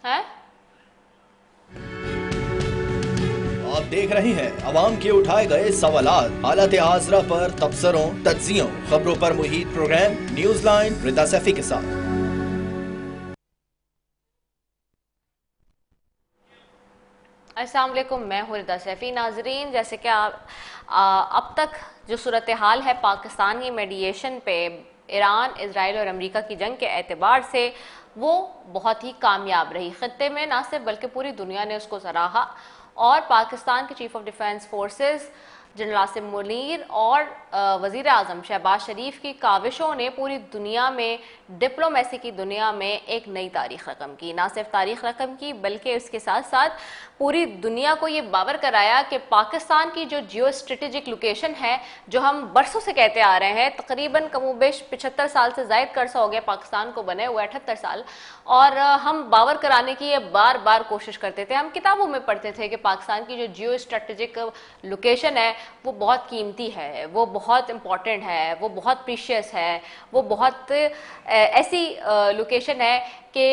ہے؟ آپ دیکھ رہے ہیں عوام کے اٹھائے گئے سوالات، حالت حاضرہ پر تبصروں، تجزیوں، خبروں پر محیط پروگرام نیوز لائن رضا سیفی کے ساتھ۔ السلام علیکم، میں ہوں رضا سیفی۔ ناظرین، جیسے کہ اب تک جو صورتحال ہے پاکستان کی میڈیشن پہ ایران، اسرائیل اور امریکہ کی جنگ کے اعتبار سے، وہ بہت ہی کامیاب رہی۔ خطے میں نہ صرف بلکہ پوری دنیا نے اس کو سراہا، اور پاکستان کے chief of defence forces general Asim Munir اور وزیر اعظم شہباز شریف کی کاوشوں نے پوری دنیا میں، ڈپلومیسی کی دنیا میں ایک نئی تاریخ رقم کی۔ نہ صرف تاریخ رقم کی بلکہ اس کے ساتھ ساتھ پوری دنیا کو یہ باور کرایا کہ پاکستان کی جو جیو اسٹریٹجک لوکیشن ہے، جو ہم برسوں سے کہتے آ رہے ہیں، تقریباً کم و بیش 75 سال سے زائد عرصہ ہو گیا پاکستان کو بنے ہوئے، 78 سال، اور ہم باور کرانے کی یہ بار بار کوشش کرتے تھے۔ ہم کتابوں میں پڑھتے تھے کہ پاکستان کی جو جیو اسٹریٹجک لوکیشن ہے وہ بہت قیمتی ہے، وہ بہت امپورٹنٹ ہے، وہ بہت پریشیس ہے، وہ بہت ایسی لوکیشن ہے کہ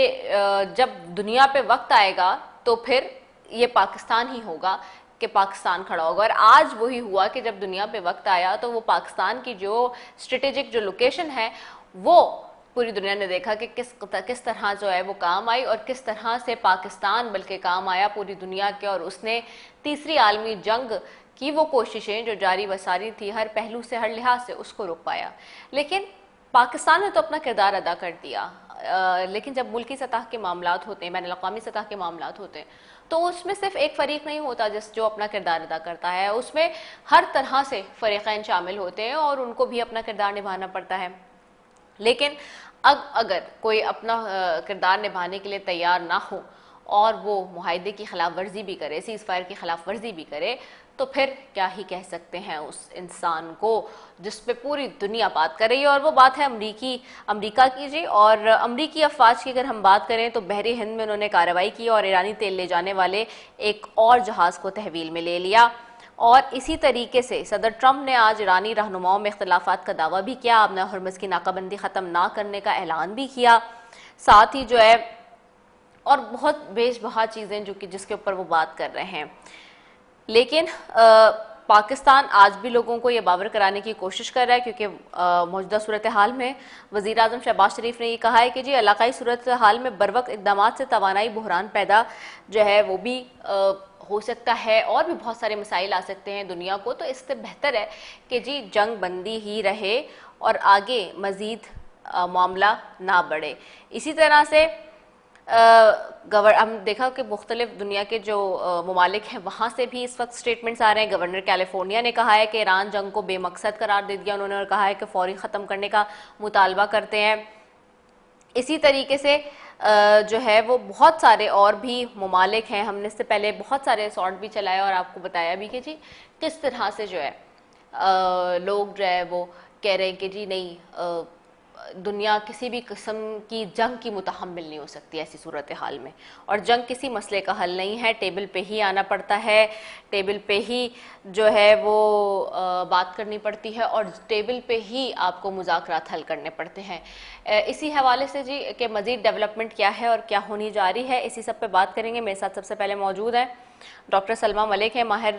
جب دنیا پہ وقت آئے گا تو پھر یہ پاکستان ہی ہوگا کہ پاکستان کھڑا ہوگا۔ اور آج وہی ہوا کہ جب دنیا پہ وقت آیا تو وہ پاکستان کی جو اسٹریٹجک جو لوکیشن ہے وہ پوری دنیا نے دیکھا کہ کس طرح جو ہے وہ کام آئی، اور کس طرح سے پاکستان بلکہ کام آیا پوری دنیا کے، اور اس نے تیسری عالمی جنگ کی وہ کوششیں جو جاری و ساری تھی ہر پہلو سے، ہر لحاظ سے، اس کو روک پایا۔ لیکن پاکستان نے تو اپنا کردار ادا کر دیا، لیکن جب ملکی سطح کے معاملات ہوتے ہیں، بین الاقوامی سطح کے معاملات ہوتے ہیں، تو اس میں صرف ایک فریق نہیں ہوتا جو اپنا کردار ادا کرتا ہے، اس میں ہر طرح سے فریقین شامل ہوتے ہیں اور ان کو بھی اپنا کردار نبھانا پڑتا ہے۔ لیکن اگر کوئی اپنا کردار نبھانے کے لیے تیار نہ ہو اور وہ معاہدے کی خلاف ورزی بھی کرے، سیز فائر کی خلاف ورزی بھی کرے، تو پھر کیا ہی کہہ سکتے ہیں اس انسان کو جس پہ پوری دنیا بات کر رہی ہے، اور وہ بات ہے امریکہ کی جی۔ اور امریکی افواج کی اگر ہم بات کریں تو بحری ہند میں انہوں نے کارروائی کی اور ایرانی تیل لے جانے والے ایک اور جہاز کو تحویل میں لے لیا، اور اسی طریقے سے صدر ٹرمپ نے آج ایرانی رہنماؤں میں اختلافات کا دعویٰ بھی کیا، آپ نے ہرمز کی ناکہ بندی ختم نہ کرنے کا اعلان بھی کیا، ساتھ ہی جو ہے اور بہت بیش بہا چیزیں جس کے اوپر وہ بات کر رہے ہیں۔ لیکن پاکستان آج بھی لوگوں کو یہ باور کرانے کی کوشش کر رہا ہے، کیونکہ موجودہ صورتحال میں وزیر اعظم شہباز شریف نے یہ کہا ہے کہ جی علاقائی صورتحال میں بروقت اقدامات سے توانائی بحران پیدا جو ہے وہ بھی ہو سکتا ہے، اور بھی بہت سارے مسائل آ سکتے ہیں دنیا کو، تو اس سے بہتر ہے کہ جی جنگ بندی ہی رہے اور آگے مزید معاملہ نہ بڑھے۔ اسی طرح سے ہم دیکھا کہ مختلف دنیا کے جو ممالک ہیں وہاں سے بھی اس وقت سٹیٹمنٹس آ رہے ہیں۔ گورنر کیلیفورنیا نے کہا ہے کہ ایران جنگ کو بے مقصد قرار دے دیا انہوں نے، اور کہا ہے کہ فوری ختم کرنے کا مطالبہ کرتے ہیں۔ اسی طریقے سے جو ہے وہ بہت سارے اور بھی ممالک ہیں، ہم نے اس سے پہلے بہت سارے سارٹ بھی چلائے اور آپ کو بتایا بھی کہ جی کس طرح سے جو ہے لوگ جو ہے وہ کہہ رہے ہیں کہ جی نہیں، دنیا کسی بھی قسم کی جنگ کی متحمل نہیں ہو سکتی ایسی صورتحال میں، اور جنگ کسی مسئلے کا حل نہیں ہے، ٹیبل پہ ہی آنا پڑتا ہے، ٹیبل پہ ہی جو ہے وہ بات کرنی پڑتی ہے، اور ٹیبل پہ ہی آپ کو مذاکرات حل کرنے پڑتے ہیں۔ اسی حوالے سے جی کہ مزید ڈیولپمنٹ کیا ہے اور کیا ہونی جا رہی ہے، اسی سب پہ بات کریں گے۔ میرے ساتھ سب سے پہلے موجود ہیں ڈاکٹر سلمیٰ ملک ہیں، ماہر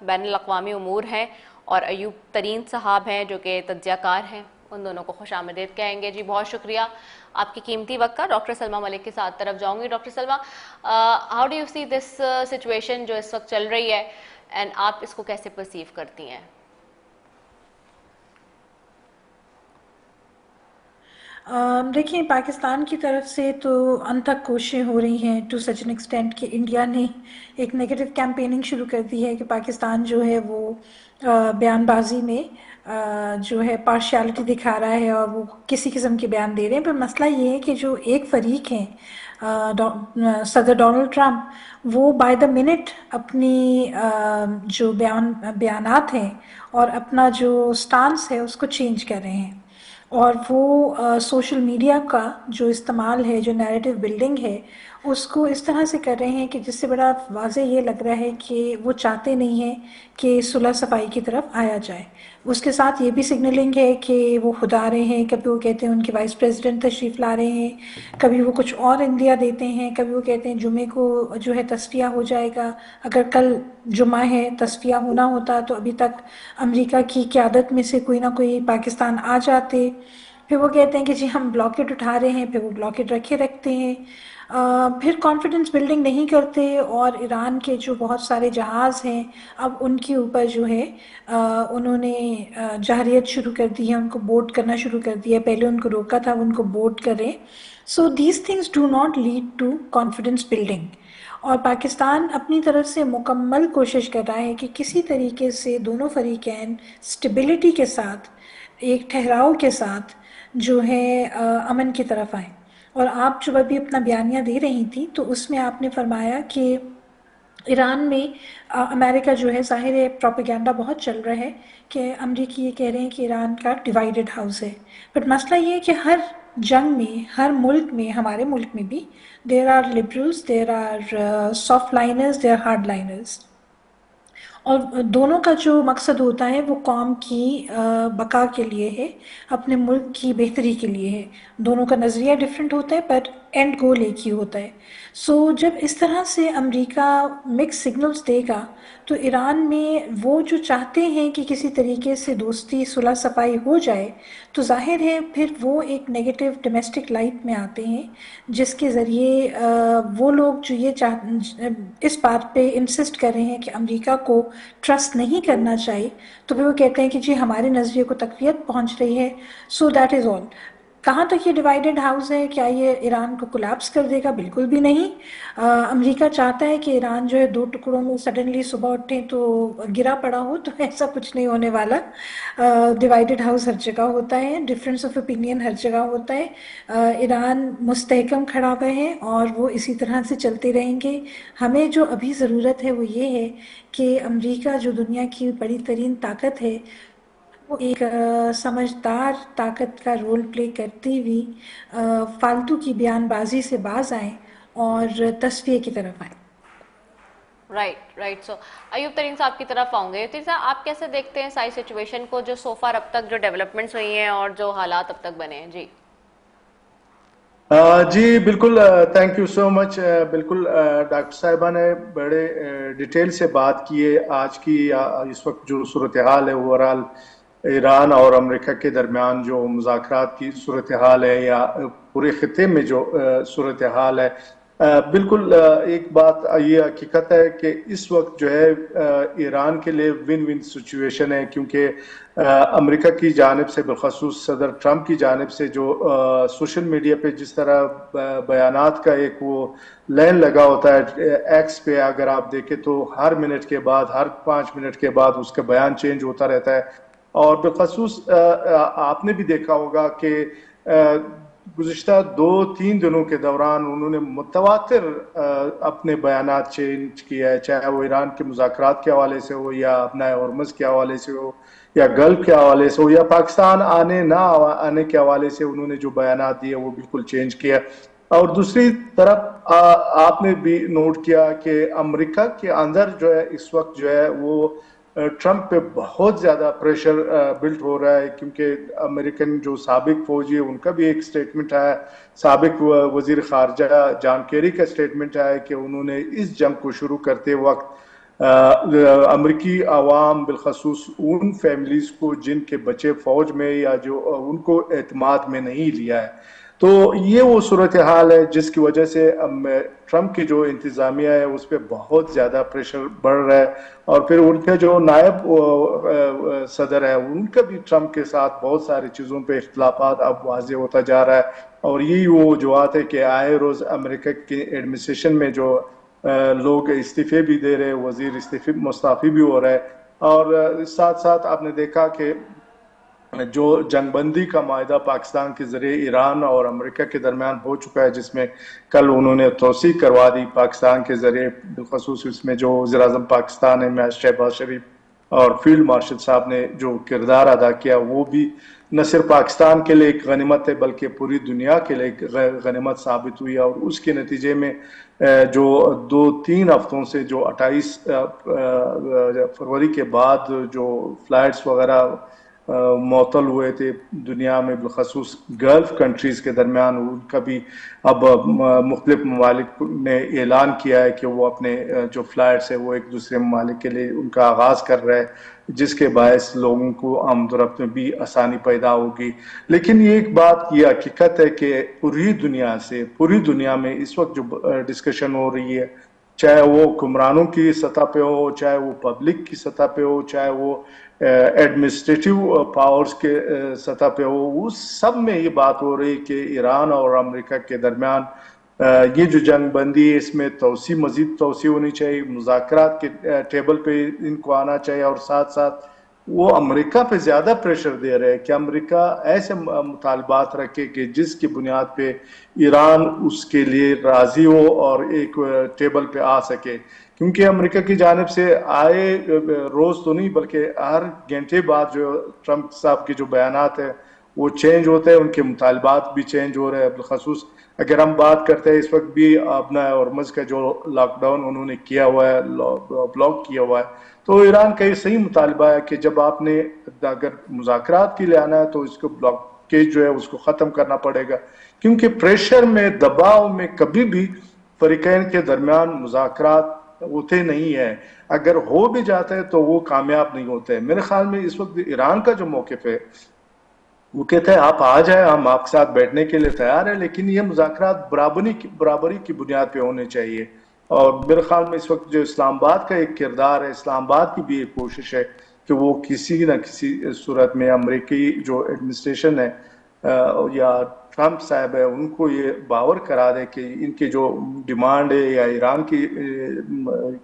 بین الاقوامی امور ہیں، اور ایوب ترین صاحب ہیں جو کہ تجزیہ کار ہیں، ان دونوں کو خوش آمدید کہیں گے۔ جی بہت شکریہ آپ کی قیمتی وقت کا۔ ڈاکٹر سلمیٰ ملک کے ساتھ طرف جاؤں گی۔ Doctor Salma, how do you see this situation جو اس وقت چل رہی ہے، اینڈ آپ اس کو کیسے پرسیو کرتی ہیں؟ دیکھیں، پاکستان کی طرف سے تو انتھک کوششیں ہو رہی ہیں ٹو سچ این ایکسٹینٹ کہ انڈیا نے ایک نیگیٹو کیمپیننگ شروع کر دی ہے کہ پاکستان جو ہے وہ بیان بازی میں جو ہے پارشیالٹی دکھا رہا ہے اور وہ کسی قسم کے بیان دے رہے ہیں۔ پر مسئلہ یہ ہے کہ جو ایک فریق ہیں صدر ڈونلڈ ٹرمپ، وہ بائی دا منٹ اپنی جو بیانات ہیں اور اپنا جو سٹانس ہے اس کو چینج کر رہے ہیں، اور وہ سوشل میڈیا کا جو استعمال ہے، جو نیریٹو بلڈنگ ہے، اس کو اس طرح سے کر رہے ہیں کہ جس سے بڑا واضح یہ لگ رہا ہے کہ وہ چاہتے نہیں ہیں کہ صلح صفائی کی طرف آیا جائے. اس کے ساتھ یہ بھی سگنلنگ ہے کہ وہ خود آ رہے ہیں، کبھی وہ کہتے ہیں ان کے وائس پریزیڈنٹ تشریف لا رہے ہیں، کبھی وہ کچھ اور عندیہ دیتے ہیں، کبھی وہ کہتے ہیں جمعے کو جو ہے تصفیہ ہو جائے گا. اگر کل جمعہ ہے، تصفیہ ہونا ہوتا تو ابھی تک امریکہ کی قیادت میں سے کوئی نہ کوئی پاکستان آ جاتے. پھر وہ کہتے ہیں کہ جی ہم بلاکٹ اٹھا رہے ہیں، پھر وہ بلاکٹ رکھتے ہیں. پھر کانفیڈنس بلڈنگ نہیں کرتے، اور ایران کے جو بہت سارے جہاز ہیں اب ان کے اوپر جو ہے انہوں نے جارحیت شروع کر دی ہے، ان کو بورڈ کرنا شروع کر دیا ہے. پہلے ان کو روکا تھا، ان کو بورڈ کریں. So these things do not lead to confidence building. اور پاکستان اپنی طرف سے مکمل کوشش کر رہا ہے کہ کسی طریقے سے دونوں فریقین اسٹیبلٹی کے ساتھ، ایک ٹھہراؤ کے ساتھ جو ہے امن کی طرف آئیں. اور آپ جو ابھی اپنا بیانیہ دے رہی تھی تو اس میں آپ نے فرمایا کہ ایران میں امریکہ جو ہے، ظاہر ہے پروپیگنڈا بہت چل رہا ہے کہ امریکی یہ کہہ رہے ہیں کہ ایران کا ڈیوائیڈڈ ہاؤس ہے. بٹ مسئلہ یہ ہے کہ ہر جنگ میں، ہر ملک میں، ہمارے ملک میں بھی there are liberals, there are soft liners, there are hard liners. اور دونوں کا جو مقصد ہوتا ہے وہ قوم کی بقا کے لیے ہے، اپنے ملک کی بہتری کے لیے ہے. دونوں کا نظریہ ڈیفرنٹ ہوتا ہے پر اینڈ گول ایک ہی ہوتا ہے. سو جب اس طرح سے امریکہ مکس سگنلز دے گا تو ایران میں وہ جو چاہتے ہیں کہ کسی طریقے سے دوستی صلح صفائی ہو جائے، تو ظاہر ہے پھر وہ ایک نیگیٹو ڈومیسٹک لائٹ میں آتے ہیں، جس کے ذریعے وہ لوگ جو یہ اس بات پہ انسسٹ کر رہے ہیں کہ امریکہ کو ٹرسٹ نہیں کرنا چاہیے، تو پھر وہ کہتے ہیں کہ جی ہمارے نظریے کو تقویت پہنچ رہی ہے. سو دیٹ از آل. کہاں تک یہ ڈیوائیڈڈ ہاؤس ہے؟ کیا یہ ایران کو کولیپس کر دے گا؟ بالکل بھی نہیں. امریکہ چاہتا ہے کہ ایران جو ہے دو ٹکڑوں میں سڈنلی صبح اٹھیں تو گرا پڑا ہو، تو ایسا کچھ نہیں ہونے والا. ڈیوائیڈڈ ہاؤس ہر جگہ ہوتا ہے، ڈفرینس آف اوپینین ہر جگہ ہوتا ہے. ایران مستحکم کھڑا ہوا ہے اور وہ اسی طرح سے چلتے رہیں گے. ہمیں جو ابھی ضرورت ہے وہ یہ ہے کہ امریکہ جو دنیا کی بڑی ترین طاقت ہے، وہ ایک سمجھدار طاقت کا رول پلے کرتی ہوئی فالتو کی بیان بازی سے باز آئیں اور تصفیے کی طرف آئیں. رائٹ. سو ایوب ترین صاحب کی طرف آؤں گے. ترین صاحب آپ کیسے دیکھتے ہیں ساری سچویشن کو، جو سو فار اب تک جو ڈیولپمنٹس ہوئی ہیں اور جو حالات اب تک بنے ہیں؟ جی جی بالکل، تھینک یو سو مچ. بالکل ڈاکٹر صاحبہ نے بڑے ڈیٹیل سے بات کی ہے. آج کی اس وقت جو صورتحال ہے اوورال ایران اور امریکہ کے درمیان جو مذاکرات کی صورتحال ہے یا پورے خطے میں جو صورتحال ہے، بالکل ایک بات یہ حقیقت ہے کہ اس وقت جو ہے ایران کے لیے ون ون سچویشن ہے، کیونکہ امریکہ کی جانب سے بالخصوص صدر ٹرمپ کی جانب سے جو سوشل میڈیا پہ جس طرح بیانات کا ایک وہ لین لگا ہوتا ہے ایکس پہ، اگر آپ دیکھیں تو ہر منٹ کے بعد، ہر 5 منٹ کے بعد اس کا بیان چینج ہوتا رہتا ہے. اور بالخصوص آپ نے بھی دیکھا ہوگا کہ گزشتہ 2-3 دنوں کے دوران انہوں نے متواتر اپنے بیانات چینج کیا ہے، چاہے وہ ایران کے مذاکرات کے حوالے سے ہو، یا اپنا ہرمز کے حوالے سے ہو، یا گلف کے حوالے سے ہو، یا پاکستان آنے نہ آنے کے حوالے سے انہوں نے جو بیانات دیے وہ بالکل چینج کیا. اور دوسری طرف آپ نے بھی نوٹ کیا کہ امریکہ کے اندر جو ہے اس وقت جو ہے وہ ٹرمپ پہ بہت زیادہ پریشر بلٹ ہو رہا ہے، کیونکہ امریکن جو سابق فوجی ہے ان کا بھی ایک سٹیٹمنٹ ہے، سابق وزیر خارجہ جان کیری کا سٹیٹمنٹ ہے کہ انہوں نے اس جنگ کو شروع کرتے وقت امریکی عوام بالخصوص ان فیملیز کو جن کے بچے فوج میں یا جو ان کو اعتماد میں نہیں لیا ہے. تو یہ وہ صورتحال ہے جس کی وجہ سے ٹرمپ کی جو انتظامیہ ہے اس پہ بہت زیادہ پریشر بڑھ رہا ہے. اور پھر ان کے جو نائب صدر ہے ان کا بھی ٹرمپ کے ساتھ بہت ساری چیزوں پہ اختلافات اب واضح ہوتا جا رہا ہے. اور یہی وہ وجوہات ہے کہ آئے روز امریکہ کی ایڈمنسٹریشن میں جو لوگ استعفے بھی دے رہے، وزیر مستعفی بھی ہو رہا ہے. اور ساتھ ساتھ آپ نے دیکھا کہ جو جنگ بندی کا معاہدہ پاکستان کے ذریعے ایران اور امریکہ کے درمیان ہو چکا ہے، جس میں کل انہوں نے توثیق کروا دی پاکستان کے ذریعے، بالخصوص اس میں جو وزیر اعظم پاکستان ہے شہباز شریف، اور فیلڈ مارشل صاحب نے جو کردار ادا کیا وہ بھی نہ صرف پاکستان کے لیے ایک غنیمت ہے بلکہ پوری دنیا کے لیے ایک غنیمت ثابت ہوئی، اور اس کے نتیجے میں جو 2-3 ہفتوں سے جو 28 فروری کے بعد جو فلائٹس وغیرہ معطل ہوئے تھے دنیا میں، بالخصوص گلف کنٹریز کے درمیان، ان کا بھی اب مختلف ممالک نے اعلان کیا ہے کہ وہ اپنے جو فلائٹس ہیں وہ ایک دوسرے ممالک کے لیے ان کا آغاز کر رہے ہیں، جس کے باعث لوگوں کو آمد و رفت میں بھی آسانی پیدا ہوگی۔ لیکن یہ ایک بات یہ حقیقت ہے کہ پوری دنیا میں اس وقت جو ڈسکشن ہو رہی ہے، چاہے وہ حکمرانوں کی سطح پہ ہو، چاہے وہ پبلک کی سطح پہ ہو، چاہے وہ ایڈمنسٹریٹو پاورز کے سطح پہ ہو، اس سب میں یہ بات ہو رہی کہ ایران اور امریکہ کے درمیان یہ جو جنگ بندی ہے اس میں مزید توسیع ہونی چاہیے، مذاکرات کے ٹیبل پہ ان کو آنا چاہیے، اور ساتھ ساتھ وہ امریکہ پہ زیادہ پریشر دے رہے ہیں کہ امریکہ ایسے مطالبات رکھے کہ جس کی بنیاد پہ ایران اس کے لیے راضی ہو اور ایک ٹیبل پہ آ سکے، کیونکہ امریکہ کی جانب سے آئے روز تو نہیں بلکہ ہر گھنٹے بعد جو ٹرمپ صاحب کے جو بیانات ہیں وہ چینج ہوتے ہیں، ان کے مطالبات بھی چینج ہو رہے ہیں۔ بالخصوص اگر ہم بات کرتے ہیں اس وقت بھی اپنا ہرمز کا جو لاک ڈاؤن انہوں نے کیا ہوا ہے، بلاک کیا ہوا ہے، تو ایران کا یہ صحیح مطالبہ ہے کہ جب آپ نے اگر مذاکرات کے لیے آنا ہے تو اس کو بلاکیج جو ہے اس کو ختم کرنا پڑے گا، کیونکہ پریشر میں، دباؤ میں کبھی بھی فریقین کے درمیان مذاکرات ہوتے نہیں ہیں، اگر ہو بھی جاتے ہیں تو وہ کامیاب نہیں ہوتے۔ میرے خیال میں اس وقت ایران کا جو موقف ہے وہ کہتا ہے آپ آ جائیں، ہم آپ کے ساتھ بیٹھنے کے لیے تیار ہیں، لیکن یہ مذاکرات برابری کی بنیاد پہ ہونے چاہیے۔ اور میرے خیال میں اس وقت جو اسلام آباد کا ایک کردار ہے، اسلام آباد کی بھی ایک کوشش ہے کہ وہ کسی نہ کسی صورت میں امریکی جو ایڈمنسٹریشن ہے یا ٹرمپ صاحب ہے ان کو یہ باور کرا دے کہ ان کے جو ڈیمانڈ ہے یا ایران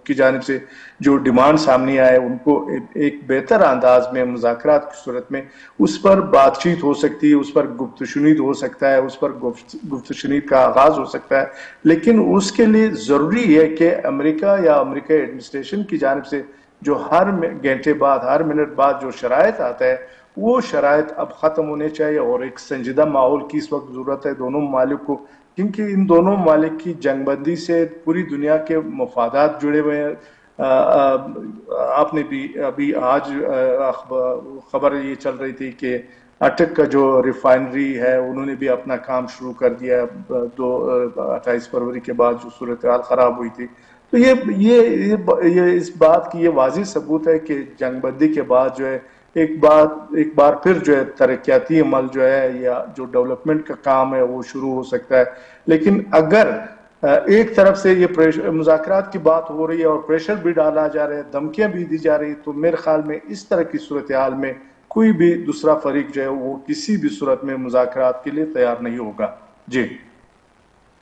کی جانب سے جو ڈیمانڈ سامنے آئے ان کو ایک بہتر انداز میں مذاکرات کی صورت میں اس پر بات چیت ہو سکتی ہے، اس پر گفت و شنید ہو سکتا ہے، اس پر گفت و شنید کا آغاز ہو سکتا ہے، لیکن اس کے لیے ضروری ہے کہ امریکہ یا امریکہ ایڈمنسٹریشن کی جانب سے جو ہر گھنٹے بعد، ہر منٹ بعد جو شرائط آتا ہے وہ شرائط اب ختم ہونے چاہیے، اور ایک سنجیدہ ماحول کی اس وقت ضرورت ہے دونوں ممالک کو، کیونکہ ان دونوں ممالک کی جنگ بندی سے پوری دنیا کے مفادات جڑے ہوئے ہیں۔ آپ نے بھی ابھی آج خبر یہ چل رہی تھی کہ اٹک کا جو ریفائنری ہے انہوں نے بھی اپنا کام شروع کر دیا 28 فروری کے بعد جو صورتحال خراب ہوئی تھی، تو یہ اس بات کی یہ واضح ثبوت ہے کہ جنگ بندی کے بعد جو ہے ایک بار پھر جو ہے ترقیاتی عمل جو ہے یا جو ڈیولپمنٹ کا کام ہے وہ شروع ہو سکتا ہے۔ لیکن اگر ایک طرف سے یہ مذاکرات کی بات ہو رہی ہے اور پریشر بھی ڈالا جا رہا ہے، دھمکیاں بھی دی جا رہی، تو میرے خیال میں اس طرح کی صورتحال میں کوئی بھی دوسرا فریق جو ہے وہ کسی بھی صورت میں مذاکرات کے لیے تیار نہیں ہوگا۔ جی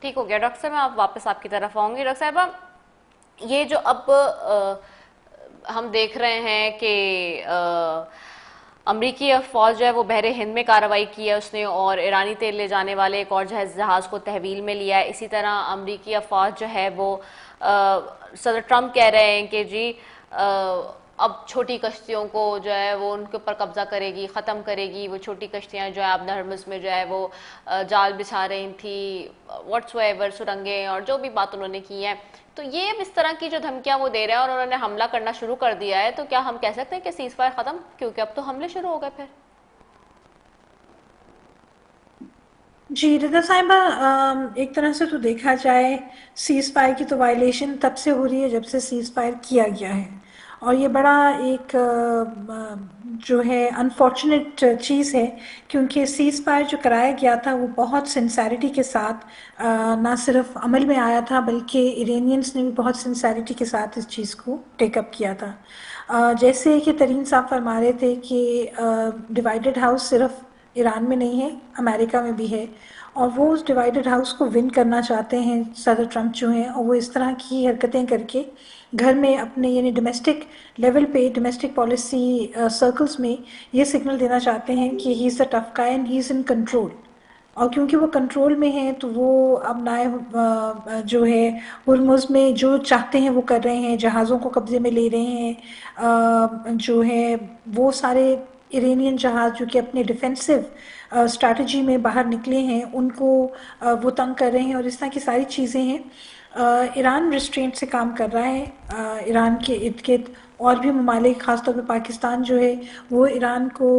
ٹھیک ہو گیا ڈاکٹر صاحب، میں واپس آپ کی طرف آؤں گی۔ ڈاکٹر صاحبہ، یہ جو اب ہم دیکھ رہے ہیں کہ امریکی فوج جو ہے وہ بحر ہند میں کارروائی کی ہے اس نے، اور ایرانی تیل لے جانے والے ایک اور جہاز کو تحویل میں لیا ہے۔ اسی طرح امریکی افواج جو ہے وہ صدر ٹرمپ کہہ رہے ہیں کہ جی اب چھوٹی کشتیوں کو جو ہے وہ ان کے اوپر قبضہ کرے گی، ختم کرے گی۔ وہ چھوٹی کشتیاں جو ہے اب ہرمز میں جو ہے وہ جال بچھا رہی تھی، واٹس ایور، سرنگیں اور جو بھی بات انہوں نے کی ہے، تو یہ اب اس طرح کی جو دھمکیاں وہ دے رہے ہیں اور انہوں نے حملہ کرنا شروع کر دیا ہے، تو کیا ہم کہہ سکتے ہیں کہ سیز فائر ختم؟ کیونکہ اب تو حملے شروع ہو گئے پھر۔ جی رضا صاحبہ، ایک طرح سے تو دیکھا جائے سیز فائر کی تو وائلیشن تب سے ہو رہی ہے جب سے سیز فائر کیا گیا ہے، اور یہ بڑا ایک جو ہے انفارچونیٹ چیز ہے، کیونکہ سیز فائر جو کرایا گیا تھا وہ بہت سنسیریٹی کے ساتھ نہ صرف عمل میں آیا تھا بلکہ ایرانینز نے بھی بہت سنسیریٹی کے ساتھ اس چیز کو ٹیک اپ کیا تھا۔ جیسے کہ ترین صاحب فرما رہے تھے کہ ڈیوائیڈڈ ہاؤس صرف ایران میں نہیں ہے، امریکہ میں بھی ہے، اور وہ اس ڈیوائیڈڈ ہاؤس کو ون کرنا چاہتے ہیں صدر ٹرمپ جو ہیں، اور وہ اس طرح کی حرکتیں کر کے گھر میں اپنے یعنی ڈومیسٹک لیول پہ، ڈومیسٹک پالیسی سرکلز میں یہ سگنل دینا چاہتے ہیں کہ he is a tough guy and he is in control. اور کیونکہ وہ کنٹرول میں ہیں تو وہ اب نئے جو ہے ہرمز میں جو چاہتے ہیں وہ کر رہے ہیں، جہازوں کو قبضے میں لے رہے ہیں، جو ہے وہ سارے ایرانین جہاز جو کہ اپنے ڈیفینسو اسٹریٹجی میں باہر نکلے ہیں ان کو وہ تنگ کر رہے ہیں، اور اس طرح کی ساری چیزیں ہیں۔ ایران ریسٹرینٹ سے کام کر رہا ہے، ایران کے ارد گرد اور بھی ممالک، خاص طور پہ پاکستان جو ہے وہ ایران کو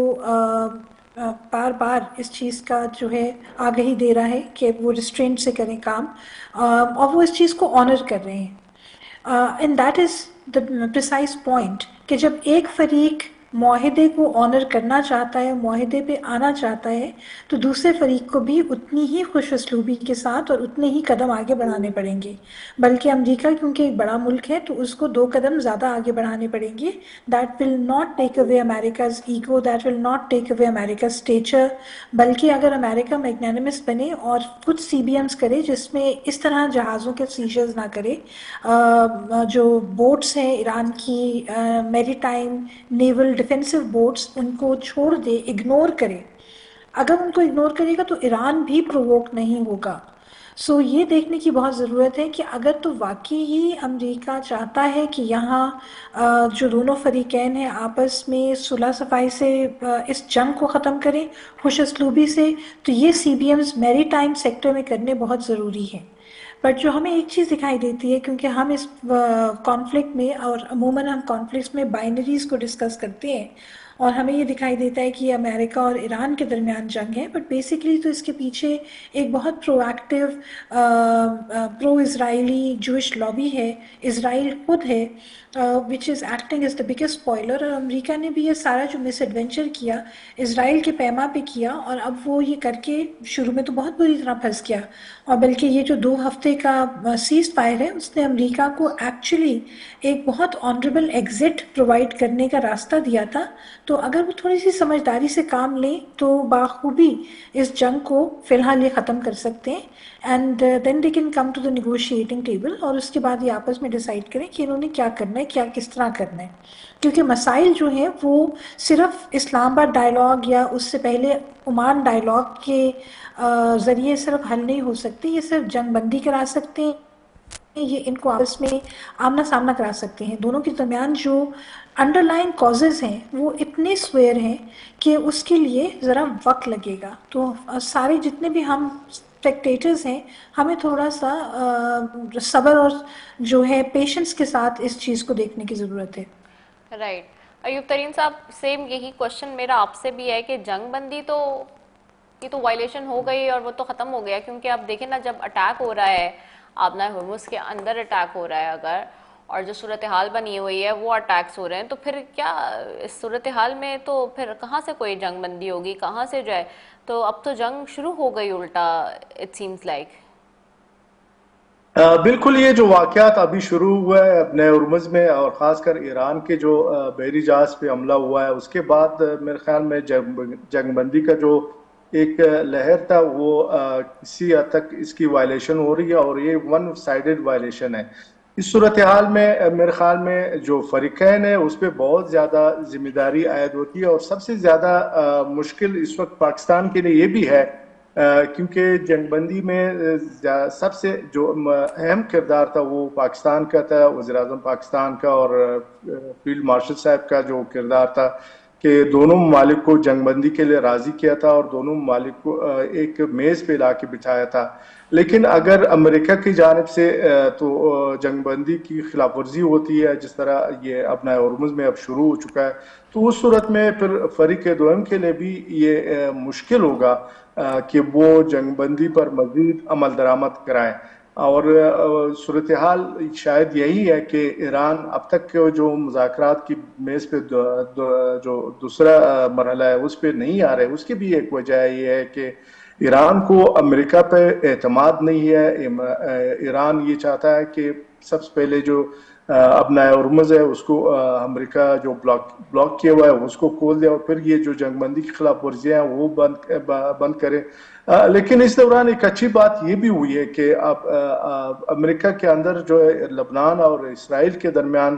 بار بار اس چیز کا جو ہے آگہی دے رہا ہے کہ وہ ریسٹرینٹ سے کریں کام، اور وہ اس چیز کو آنر کر رہے ہیں۔ And that is the precise point کہ جب ایک فریق معاہدے کو آنر کرنا چاہتا ہے، معاہدے پہ آنا چاہتا ہے، تو دوسرے فریق کو بھی اتنی ہی خوش اسلوبی کے ساتھ اور اتنے ہی قدم آگے بڑھانے پڑیں گے، بلکہ امریکہ کیونکہ ایک بڑا ملک ہے تو اس کو 2 قدم زیادہ آگے بڑھانے پڑیں گے۔ That will not take away Americas ego, that will not take away Americas Stitcher, بلکہ اگر امریکہ میگنانمس بنے اور کچھ سی بی ایمز کرے جس میں اس طرح جہازوں کے سیزرز نہ کرے، جو بوٹس ہیں ایران کی میری ٹائم نیول ڈیفینسو بوٹس، ان کو چھوڑ دے، اگنور کرے، اگر ان کو اگنور کرے گا تو ایران بھی پرووک نہیں ہوگا۔ سو یہ دیکھنے کی بہت ضرورت ہے کہ اگر تو واقعی ہی امریکہ چاہتا ہے کہ یہاں جو دونوں فریقین ہیں آپس میں صلح صفائی سے اس جنگ کو ختم کریں خوش اسلوبی سے، تو یہ سی بی ایمز میری ٹائم سیکٹر میں کرنے بہت ضروری ہیں۔ بٹ جو ہمیں ایک چیز دکھائی دیتی ہے، کیونکہ ہم اس کانفلکٹ میں، اور عموماً ہم کانفلکٹس میں بائنریز کو ڈسکس کرتے ہیں، اور ہمیں یہ دکھائی دیتا ہے کہ یہ امریکہ اور ایران کے درمیان جنگ ہے، بٹ بیسکلی تو اس کے پیچھے ایک بہت پرو ایکٹیو پرو اسرائیلی جوش لابی ہے، اسرائیل خود ہے which is acting as the biggest spoiler, اور امریکہ نے بھی یہ سارا جو مس ایڈونچر کیا اسرائیل کے پیما پہ کیا، اور اب وہ یہ کر کے شروع میں تو بہت بری طرح پھنس گیا، اور بلکہ یہ جو 2 ہفتے کا سیز فائر ہے اس نے امریکہ کو ایکچولی ایک بہت آنریبل ایگزٹ پرووائڈ کرنے کا راستہ دیا تھا۔ تو اگر وہ تھوڑی سی سمجھداری سے کام لیں تو بخوبی اس جنگ کو فی الحال یہ ختم کر سکتے ہیں، and then they can come to the negotiating table, اور اس کے بعد یہ آپس میں ڈیسائیڈ کریں کہ انہوں نے کیا کرنا ہے، کیا کس طرح کرنا ہے، کیونکہ مسائل جو ہیں وہ صرف اسلام آباد ڈائلاگ یا اس سے پہلے عمان ڈائلاگ کے ذریعے صرف حل نہیں ہو سکتے، یہ صرف جنگ بندی کرا سکتے ہیں، یہ ان کو آپس میں آمنا سامنا کرا سکتے ہیں۔ دونوں کے درمیان جو انڈر لائن کازز ہیں وہ اتنے سویر ہیں کہ اس کے لیے ذرا وقت لگے گا، تو سارے جتنے بھی ہم اسپیکٹیٹرز ہیں ہمیں تھوڑا سا صبر اور جو ہے پیشنس کے ساتھ اس چیز کو دیکھنے کی ضرورت ہے۔ رائٹ، ایوب ترین صاحب سیم یہی کوشچن میرا آپ سے بھی ہے کہ جنگ بندی تو کی تو وائلیشن ہو گئی اور وہ تو ختم ہو گیا، کیونکہ آپ دیکھیں نا جب اٹیک ہو رہا ہے آبنائے ہرمز کے اندر اٹیک ہو رہا ہے اگر، اور جو صورتحال بنی ہوئی ہے وہ اٹیکس ہو رہے ہیں، تو پھر کیا اس صورتحال میں تو پھر کہاں سے کوئی جنگ بندی ہوگی، کہاں سے جو ہے، تو اب تو جنگ شروع ہو گئی الٹا اٹ سیمز لائک۔ بالکل، یہ جو واقعات ابھی شروع ہوا ہے اپنے ہرمز میں، اور خاص کر ایران کے جو بحری جہاز پہ حملہ ہوا ہے، اس کے بعد میرے خیال میں جنگ بندی کا جو ایک لہر تھا وہ کسی حد تک اس کی وائلیشن ہو رہی ہے، اور یہ ون سائیڈڈ وائلیشن ہے۔ اس صورتحال میں میرے خیال میں جو فریقین ہیں اس پہ بہت زیادہ ذمہ داری عائد ہوتی ہے، اور سب سے زیادہ مشکل اس وقت پاکستان کے لیے یہ بھی ہے کیونکہ جنگ بندی میں سب سے جو اہم کردار تھا وہ پاکستان کا تھا، وزیر اعظم پاکستان کا اور فیلڈ مارشل صاحب کا جو کردار تھا کہ دونوں ممالک کو جنگ بندی کے لیے راضی کیا تھا اور دونوں ممالک کو ایک میز پہ لا کے بٹھایا تھا۔ لیکن اگر امریکہ کی جانب سے تو جنگ بندی کی خلاف ورزی ہوتی ہے جس طرح یہ اپنا ہرمز میں اب شروع ہو چکا ہے، تو اس صورت میں پھر فریق دوم کے لیے بھی یہ مشکل ہوگا کہ وہ جنگ بندی پر مزید عمل درآمد کرائیں، اور صورتحال شاید یہی ہے کہ ایران اب تک کے جو مذاکرات کی میز پہ جو دوسرا مرحلہ ہے اس پہ نہیں آ رہے۔ اس کی بھی ایک وجہ یہ ہے کہ ایران کو امریکہ پہ اعتماد نہیں ہے۔ ایران یہ چاہتا ہے کہ سب سے پہلے جو اپنا ہرمز ہے اس کو امریکہ جو بلاک کیا ہوا ہے اس کو کھول دے، اور پھر یہ جو جنگ بندی کی خلاف ورزیاں ہیں وہ بند کرے۔ لیکن اس دوران ایک اچھی بات یہ بھی ہوئی ہے کہ اب امریکہ کے اندر جو ہے لبنان اور اسرائیل کے درمیان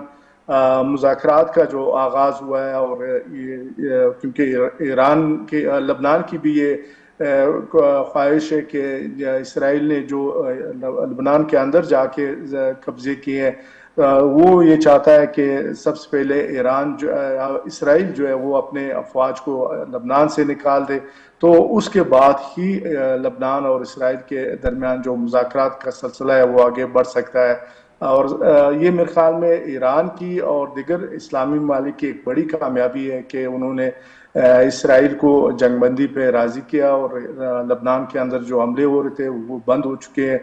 مذاکرات کا جو آغاز ہوا ہے، اور کیونکہ ایران کے لبنان کی بھی یہ خواہش ہے کہ اسرائیل نے جو لبنان کے اندر جا کے قبضے کیے ہیں، وہ یہ چاہتا ہے کہ سب سے پہلے اسرائیل جو ہے وہ اپنے افواج کو لبنان سے نکال دے، تو اس کے بعد ہی لبنان اور اسرائیل کے درمیان جو مذاکرات کا سلسلہ ہے وہ آگے بڑھ سکتا ہے۔ اور یہ میرے خیال میں ایران کی اور دیگر اسلامی ممالک کی ایک بڑی کامیابی ہے کہ انہوں نے اسرائیل کو جنگ بندی پہ راضی کیا، اور لبنان کے اندر جو حملے ہو رہے تھے وہ بند ہو چکے ہیں،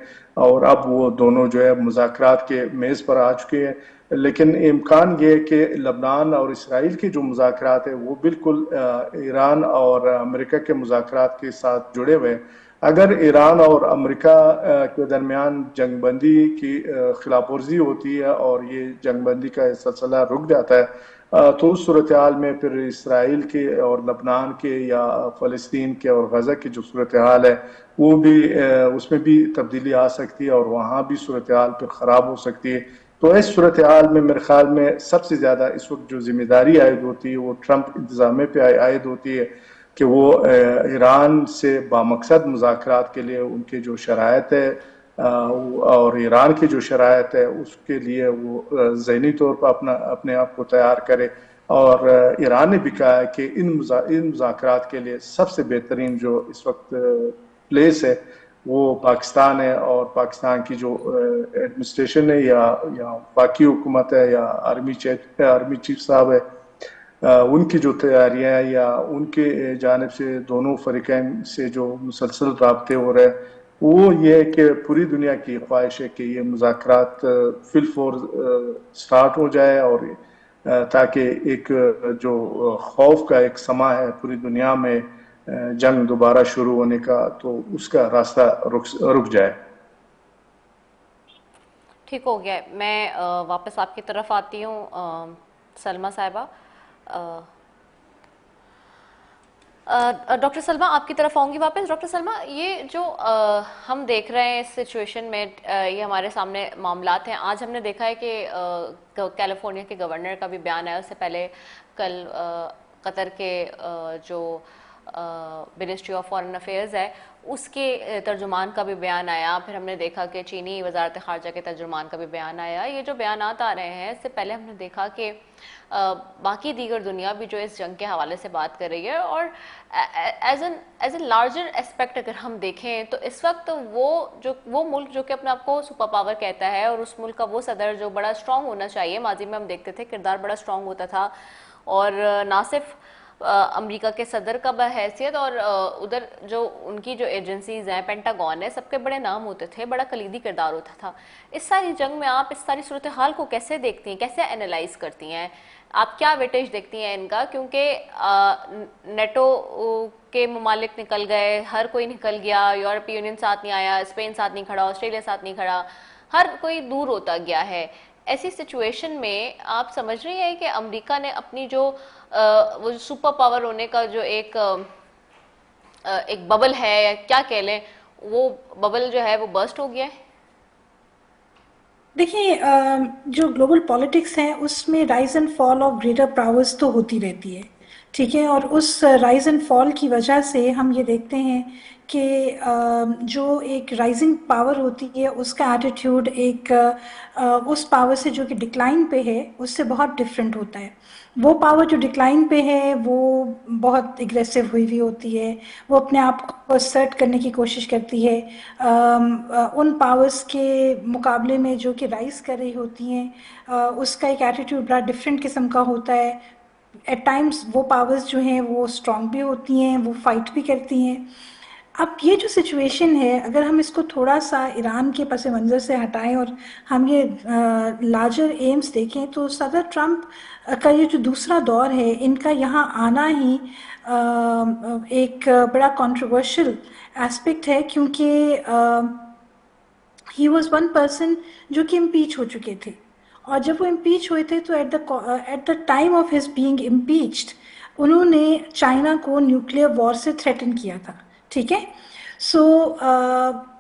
اور اب وہ دونوں جو ہے مذاکرات کے میز پر آ چکے ہیں۔ لیکن امکان یہ ہے کہ لبنان اور اسرائیل کے جو مذاکرات ہیں وہ بالکل ایران اور امریکہ کے مذاکرات کے ساتھ جڑے ہوئے ہیں۔ اگر ایران اور امریکہ کے درمیان جنگ بندی کی خلاف ورزی ہوتی ہے اور یہ جنگ بندی کا سلسلہ رک جاتا ہے، تو اس صورتحال میں پھر اسرائیل کے اور لبنان کے یا فلسطین کے اور غزہ کی جو صورتحال ہے وہ بھی اس میں بھی تبدیلی آ سکتی ہے، اور وہاں بھی صورتحال پھر خراب ہو سکتی ہے۔ تو اس صورتحال میں میرے خیال میں سب سے زیادہ اس وقت جو ذمہ داری عائد ہوتی ہے وہ ٹرمپ انتظامیہ پہ عائد ہوتی ہے کہ وہ ایران سے بامقصد مذاکرات کے لیے ان کے جو شرائط ہے اور ایران کی جو شرائط ہے اس کے لیے وہ ذہنی طور پر اپنے آپ کو تیار کرے، اور ایران نے بھی کہا ہے کہ ان مذاکرات کے لیے سب سے بہترین جو اس وقت پلیس ہے وہ پاکستان ہے، اور پاکستان کی جو ایڈمنسٹریشن ہے یا باقی حکومت ہے یا آرمی چیف صاحب ہے، ان کی جو تیاریاں ہیں یا ان کے جانب سے دونوں فریقین سے جو مسلسل رابطے ہو رہے ہیں، وہ یہ ہے کہ پوری دنیا کی خواہش ہے کہ یہ مذاکرات فی الفور سٹارٹ ہو جائے، اور تاکہ ایک جو خوف کا ایک سما ہے پوری دنیا میں جنگ دوبارہ شروع ہونے کا، تو اس کا راستہ رک جائے۔ ٹھیک ہو گیا، میں واپس آپ کی طرف آتی ہوں سلمہ صاحبہ۔ ڈاکٹر سلمہ آپ کی طرف آؤں گی واپس۔ ڈاکٹر سلمہ، یہ جو ہم دیکھ رہے ہیں اس سچویشن میں، یہ ہمارے سامنے معاملات ہیں۔ آج ہم نے دیکھا ہے کہ کیلیفورنیا کے گورنر کا بھی بیان آیا، اس سے پہلے کل قطر کے جو منسٹری آف فارن افیئرز ہے اس کے ترجمان کا بھی بیان آیا، پھر ہم نے دیکھا کہ چینی وزارت خارجہ کے ترجمان کا بھی بیان آیا۔ یہ جو بیانات آ رہے ہیں، اس سے پہلے ہم نے دیکھا کہ باقی دیگر دنیا بھی جو اس جنگ کے حوالے سے بات کر رہی ہے، اور ایز این لارجر اسپیکٹ اگر ہم دیکھیں تو اس وقت وہ ملک جو کہ اپنے آپ کو سپر پاور کہتا ہے، اور اس ملک کا وہ صدر جو بڑا اسٹرانگ ہونا چاہیے، ماضی میں ہم دیکھتے تھے کردار بڑا اسٹرانگ ہوتا تھا، اور نہ صرف امریکہ کے صدر کا بحیثیت، اور ادھر جو ان کی جو ایجنسیز ہیں، پینٹاگون ہے، سب کے بڑے نام ہوتے تھے، بڑا کلیدی کردار ہوتا تھا۔ اس ساری جنگ میں آپ اس ساری صورتحال کو کیسے دیکھتی ہیں، کیسے اینالائز کرتی ہیں، آپ کیا ویٹیج دیکھتی ہیں ان کا؟ کیونکہ نیٹو کے ممالک نکل گئے، ہر کوئی نکل گیا، یورپی یونین ساتھ نہیں آیا، اسپین ساتھ نہیں کھڑا، آسٹریلیا ساتھ نہیں کھڑا، ہر کوئی دور ہوتا گیا ہے۔ ایسی سچویشن میں آپ سمجھ رہی ہیں کہ امریکہ نے اپنی جو وہ سپر پاور ہونے کا جو ایک ببل ہے، کیا کہہ لیں، وہ ببل جو ہے وہ برسٹ ہو گیا ہے؟ دیکھیں، جو گلوبل پالیٹکس ہیں اس میں rise and fall of greater powers تو ہوتی رہتی ہے، ٹھیک ہے، اور اس رائز اینڈ فال کی وجہ سے ہم یہ دیکھتے ہیں کہ جو ایک رائزنگ پاور ہوتی ہے اس کا ایٹیٹیوڈ ایک اس پاور سے جو کہ ڈکلائن پہ ہے اس سے بہت ڈفرینٹ ہوتا ہے۔ وہ پاور جو ڈکلائن پہ ہے وہ بہت اگریسو ہوئی ہوئی ہوتی ہے، وہ اپنے آپ کو اسرٹ کرنے کی کوشش کرتی ہے، ان پاورز کے مقابلے میں جو کہ رائز کر رہی ہوتی ہیں اس کا ایک ایٹیٹیوڈ بڑا ڈفرینٹ قسم کا ہوتا ہے۔ ایٹ ٹائمز وہ پاورز جو ہیں وہ اسٹرانگ بھی ہوتی ہیں، وہ فائٹ بھی کرتی ہیں۔ اب یہ جو سچویشن ہے، اگر ہم اس کو تھوڑا سا ایران کے پس منظر سے ہٹائیں اور ہم یہ لارجر ایمز دیکھیں، تو صدر ٹرمپ کا یہ جو دوسرا دور ہے، ان کا یہاں آنا ہی ایک بڑا کنٹروورشل ایسپیکٹ ہے، کیونکہ ہی واز ون پرسن جو کہ امپیچ ہو چکے تھے، اور جب وہ امپیچ ہوئے تھے تو at the time of his being impeached انہوں نے چائنا کو نیوکلیئر وار سے تھریٹن کیا تھا، ٹھیک ہے۔ سو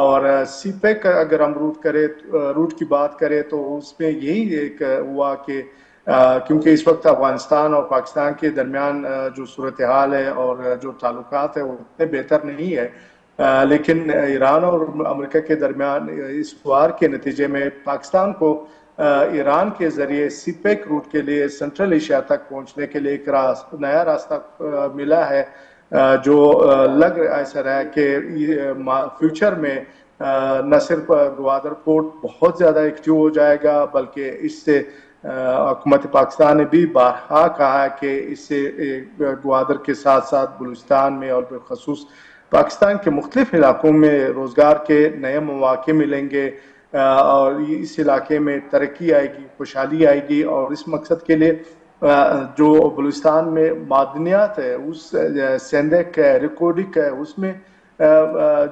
اور سی پیک اگر ہم روٹ کی بات کریں تو اس میں یہی ایک ہوا کہ کیونکہ اس وقت افغانستان اور پاکستان کے درمیان جو صورتحال ہے اور جو تعلقات ہیں وہ اتنے بہتر نہیں ہے، لیکن ایران اور امریکہ کے درمیان اس وار کے نتیجے میں پاکستان کو ایران کے ذریعے سی پیک روٹ کے لیے سینٹرل ایشیا تک پہنچنے کے لیے ایک نیا راستہ ملا ہے، جو لگ ایسا رہا ہے کہ فیوچر میں نہ صرف گوادر پورٹ بہت زیادہ ایکٹیو ہو جائے گا، بلکہ اس سے حکومت پاکستان نے بھی بارہا کہا ہے کہ اس سے گوادر کے ساتھ ساتھ بلوچستان میں اور بالخصوص پاکستان کے مختلف علاقوں میں روزگار کے نئے مواقع ملیں گے، اور اس علاقے میں ترقی آئے گی، خوشحالی آئے گی، اور اس مقصد کے لیے جو بلوچستان میں معدنیات ہے، اس سندھ ہے، ریکارڈک ہے، اس میں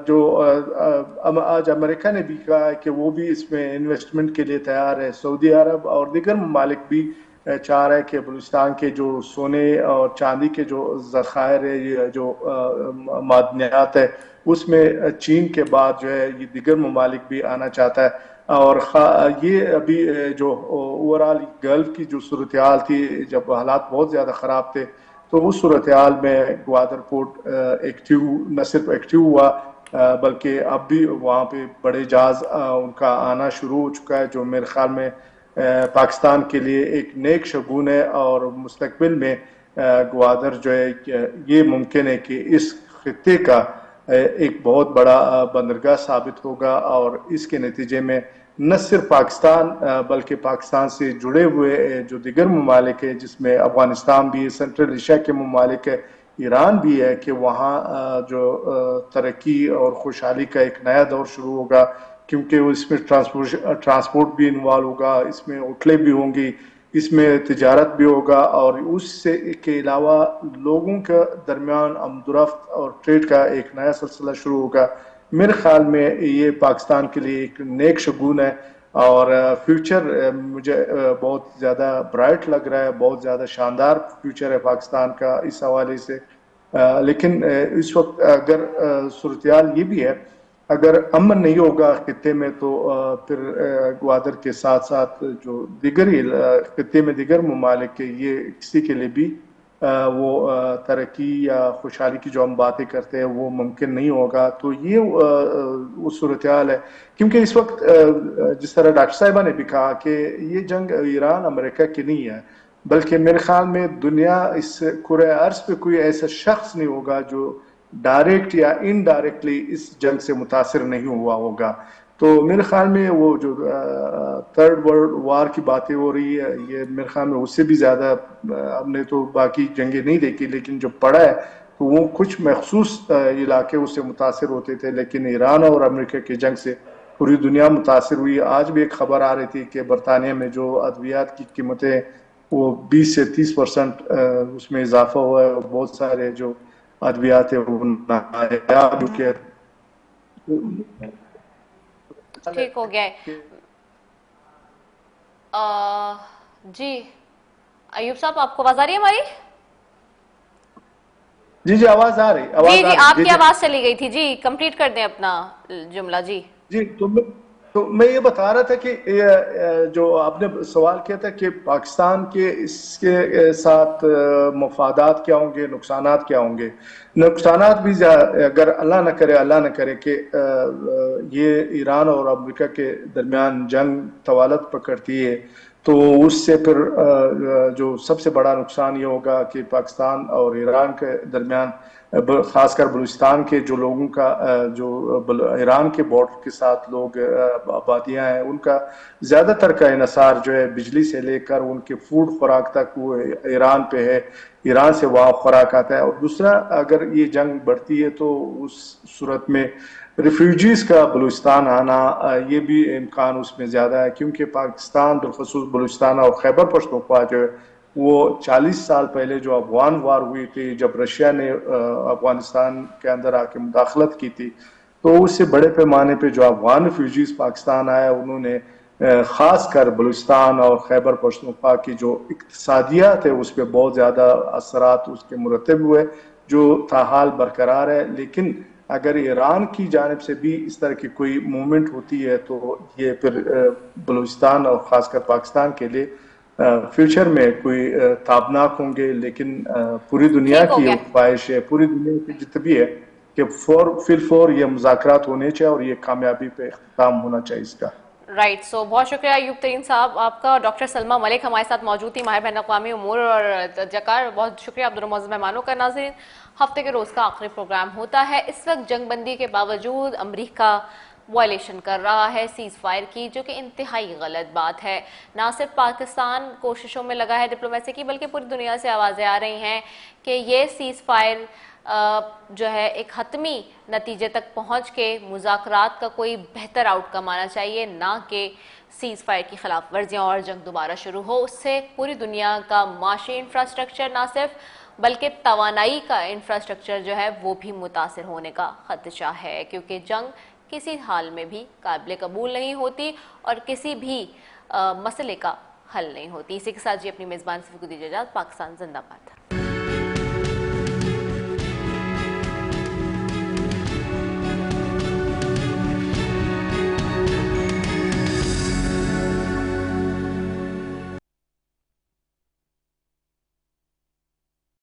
جو آج امریکہ نے بھی کہا ہے کہ وہ بھی اس میں انویسٹمنٹ کے لیے تیار ہے، سعودی عرب اور دیگر ممالک بھی چاہ رہے ہیں کہ بلوچستان کے جو سونے اور چاندی کے جو ذخائر ہے، جو معدنیات ہے، اس میں چین کے بعد جو ہے یہ دیگر ممالک بھی آنا چاہتا ہے، اور یہ ابھی جو اوورال گلف کی جو صورتحال تھی، جب حالات بہت زیادہ خراب تھے، تو اس صورتحال میں گوادر پورٹ نہ صرف ایکٹیو ہوا بلکہ اب بھی وہاں پہ بڑے جہاز ان کا آنا شروع ہو چکا ہے، جو میرے خیال میں پاکستان کے لیے ایک نیک شگون ہے، اور مستقبل میں گوادر جو ہے یہ ممکن ہے کہ اس خطے کا ایک بہت بڑا بندرگاہ ثابت ہوگا، اور اس کے نتیجے میں نہ صرف پاکستان بلکہ پاکستان سے جڑے ہوئے جو دیگر ممالک ہیں، جس میں افغانستان بھی، سینٹرل ایشیا کے ممالک ہے، ایران بھی ہے، کہ وہاں جو ترقی اور خوشحالی کا ایک نیا دور شروع ہوگا، کیونکہ اس میں ٹرانسپورٹ بھی انوالو ہوگا، اس میں ہوٹلیں بھی ہوں گی، اس میں تجارت بھی ہوگا، اور اس سے کے علاوہ لوگوں کے درمیان آمد و رفت اور ٹریڈ کا ایک نیا سلسلہ شروع ہوگا۔ میرے خیال میں یہ پاکستان کے لیے ایک نیک شگون ہے، اور فیوچر مجھے بہت زیادہ برائٹ لگ رہا ہے، بہت زیادہ شاندار فیوچر ہے پاکستان کا اس حوالے سے۔ لیکن اس وقت اگر صورتحال یہ بھی ہے، اگر امن نہیں ہوگا خطے میں تو پھر گوادر کے ساتھ ساتھ جو دیگر خطے میں دیگر ممالک کے، یہ کسی کے لیے بھی وہ ترقی یا خوشحالی کی جو ہم باتیں کرتے ہیں وہ ممکن نہیں ہوگا۔ تو یہ وہ صورتحال ہے، کیونکہ اس وقت جس طرح ڈاکٹر صاحبہ نے بھی کہا کہ یہ جنگ ایران امریکہ کی نہیں ہے، بلکہ میرے خیال میں دنیا اس کرۂ ارض پہ کوئی ایسا شخص نہیں ہوگا جو ڈائریکٹ یا انڈائریکٹلی اس جنگ سے متاثر نہیں ہوا ہوگا۔ تو میرے خیال میں وہ جو تھرڈ ورلڈ وار کی باتیں ہو رہی ہے، یہ میرے خیال میں اس سے بھی زیادہ، ہم نے تو باقی جنگیں نہیں دیکھی، لیکن جو پڑھا ہے تو وہ کچھ مخصوص علاقے اس سے متاثر ہوتے تھے، لیکن ایران اور امریکہ کی جنگ سے پوری دنیا متاثر ہوئی۔ آج بھی ایک خبر آ رہی تھی کہ برطانیہ میں جو ادویات کی قیمتیں وہ 20 سے 30% اس میں اضافہ ہوا ہے، اور بہت سارے جو ادویات ہیں وہ نایاب کے ٹھیک ہو گیا ہے۔ جی ایوب صاحب، آپ کو آواز آ رہی ہے ہماری؟ جی آواز آ رہی، جی آپ کی آواز چلی گئی تھی، جی کمپلیٹ کر دیں اپنا جملہ۔ جی تو میں یہ بتا رہا تھا کہ جو آپ نے سوال کیا تھا کہ پاکستان کے اس کے ساتھ مفادات کیا ہوں گے، نقصانات کیا ہوں گے۔ نقصانات بھی اگر اللہ نہ کرے کہ یہ ایران اور امریکہ کے درمیان جنگ طوالت پکڑتی ہے، تو اس سے پھر جو سب سے بڑا نقصان یہ ہوگا کہ پاکستان اور ایران کے درمیان، خاص کر بلوچستان کے جو لوگوں کا جو ایران کے بارڈر کے ساتھ لوگ آبادیاں ہیں، ان کا زیادہ تر کا انحصار جو ہے بجلی سے لے کر ان کے فوڈ خوراک تک وہ ایران پہ ہے، ایران سے وہاں خوراک آتا ہے۔ اور دوسرا، اگر یہ جنگ بڑھتی ہے تو اس صورت میں ریفیوجیز کا بلوچستان آنا، یہ بھی امکان اس میں زیادہ ہے، کیونکہ پاکستان بالخصوص بلوچستان اور خیبر پختونخوا جو ہے وہ 40 سال پہلے جو افغان وار ہوئی تھی، جب رشیا نے افغانستان کے اندر آ کے مداخلت کی تھی، تو اس سے بڑے پیمانے پہ جو افغان ریفیوجیز پاکستان آئے، انہوں نے خاص کر بلوچستان اور خیبر پختونخوا کی جو اقتصادیات ہے اس پہ بہت زیادہ اثرات اس کے مرتب ہوئے، جو تاحال برقرار ہے۔ لیکن اگر ایران کی جانب سے بھی اس طرح کی کوئی موومنٹ ہوتی ہے تو یہ پھر بلوچستان اور خاص کر پاکستان کے لیے فیوچر میں کوئی تابناک ہوں گے. لیکن پوری دنیا ٹھیک ہو کی گیا. خواہش ہے، پوری دنیا کی جتنی بھی ہے کہ فی الفور یہ مذاکرات ہونے چاہیے اور یہ کامیابی پہ اختتام ہونا چاہیے اس کا. رائٹ. سو بہت شکریہ ایوب ترین صاحب آپ کا. ڈاکٹر سلمیٰ ملک ہمارے ساتھ موجود تھی، ماہر بین الاقوامی امور اور جکار. بہت شکریہ آپ دونوں معزز مہمانوں کا. ناظرین، ہفتے کے روز کا آخری پروگرام ہوتا ہے. اس وقت جنگ بندی کے باوجود امریکہ وائلیشن کر رہا ہے سیز فائر کی، جو کہ انتہائی غلط بات ہے. نہ صرف پاکستان کوششوں میں لگا ہے ڈپلومیسی کی، بلکہ پوری دنیا سے آوازیں آ رہی ہیں کہ یہ سیز فائر جو ہے ایک حتمی نتیجے تک پہنچ کے مذاکرات کا کوئی بہتر آؤٹ کم آنا چاہیے، نہ کہ سیز فائر کی خلاف ورزیاں اور جنگ دوبارہ شروع ہو. اس سے پوری دنیا کا معاشی انفراسٹرکچر نہ صرف بلکہ توانائی کا انفراسٹرکچر جو ہے وہ بھی متاثر ہونے کا خدشہ ہے، کیونکہ جنگ کسی حال میں بھی قابل قبول نہیں ہوتی اور کسی بھی مسئلے کا حل نہیں ہوتی. اسی کے ساتھ اپنی میزبان سے دیجیے اجازت. پاکستان زندہ باد.